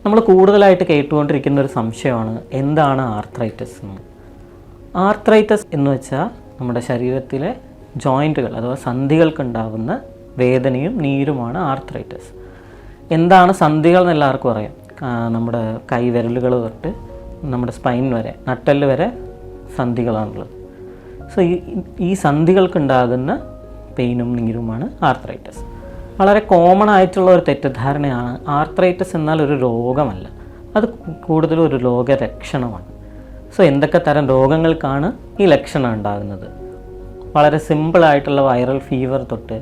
നമ്മൾ കൂടുതലായിട്ട് കേട്ടുകൊണ്ടിരിക്കുന്ന ഒരു സംശയമാണ് എന്താണ് ആർത്രൈറ്റിസ് എന്ന്. ആർത്രൈറ്റിസ് എന്ന് വെച്ചാൽ നമ്മുടെ ശരീരത്തിലെ ജോയിൻറ്റുകൾ അഥവാ സന്ധികൾക്കുണ്ടാകുന്ന വേദനയും നീരുമാണ് ആർത്രൈറ്റിസ്. എന്താണ് സന്ധികൾ എന്ന് എല്ലാവർക്കും അറിയാം. നമ്മുടെ കൈവിരലുകൾ തൊട്ട് നമ്മുടെ സ്പൈൻ വരെ, നട്ടെല്ല് വരെ സന്ധികളാണുള്ളത്. സോ ഈ സന്ധികൾക്കുണ്ടാകുന്ന പെയിനും നീരുമാണ് ആർത്രൈറ്റിസ്. വളരെ കോമൺ ആയിട്ടുള്ള ഒരു തെറ്റിദ്ധാരണയാണ് ആർത്രൈറ്റിസ് എന്നാൽ ഒരു രോഗമല്ല, അത് കൂടുതലും ഒരു രോഗലക്ഷണമാണ്. സോ എന്തൊക്കെ തരം രോഗങ്ങൾക്കാണ് ഈ ലക്ഷണം ഉണ്ടാകുന്നത്? വളരെ സിമ്പിളായിട്ടുള്ള വൈറൽ ഫീവർ തൊട്ട്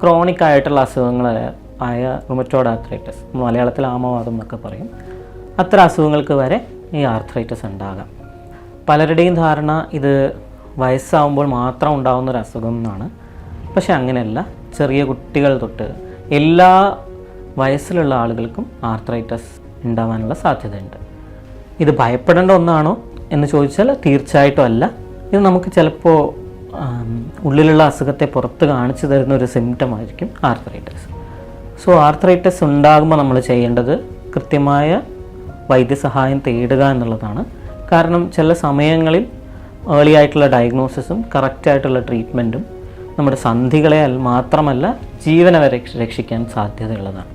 ക്രോണിക് ആയിട്ടുള്ള അസുഖങ്ങൾ ആയ റുമറ്റോയ്ഡ് ആർത്രൈറ്റിസ്, മലയാളത്തിൽ ആമവാദം എന്നൊക്കെ പറയും, അത്തരം അസുഖങ്ങൾക്ക് വരെ ഈ ആർത്രൈറ്റിസ് ഉണ്ടാകാം. പലരുടെയും ധാരണ ഇത് വയസ്സാവുമ്പോൾ മാത്രം ഉണ്ടാകുന്ന ഒരു അസുഖം എന്നാണ്. പക്ഷെ അങ്ങനെയല്ല. ചെറിയ കുട്ടികൾ തൊട്ട് എല്ലാ വയസ്സിലുള്ള ആളുകൾക്കും ആർത്രൈറ്റിസ് ഉണ്ടാവാനുള്ള സാധ്യതയുണ്ട്. ഇത് ഭയപ്പെടേണ്ട ഒന്നാണോ എന്ന് ചോദിച്ചാൽ തീർച്ചയായിട്ടും അല്ല. ഇത് നമുക്ക് ചിലപ്പോൾ ഉള്ളിലുള്ള അസുഖത്തെ പുറത്ത് കാണിച്ചു തരുന്ന ഒരു സിംറ്റം ആയിരിക്കും ആർത്രൈറ്റിസ്. സോ ആർത്രൈറ്റിസ് ഉണ്ടാകുമ്പോൾ നമ്മൾ ചെയ്യേണ്ടത് കൃത്യമായ വൈദ്യസഹായം തേടുക എന്നുള്ളതാണ്. കാരണം ചില സമയങ്ങളിൽ ഏർലി ആയിട്ടുള്ള ഡയഗ്നോസിസും കറക്റ്റായിട്ടുള്ള ട്രീറ്റ്മെൻറ്റും നമ്മുടെ സന്ധികളെ മാത്രമല്ല ജീവനെ വരെ രക്ഷിക്കാൻ സാധ്യതയുള്ളതാണ്.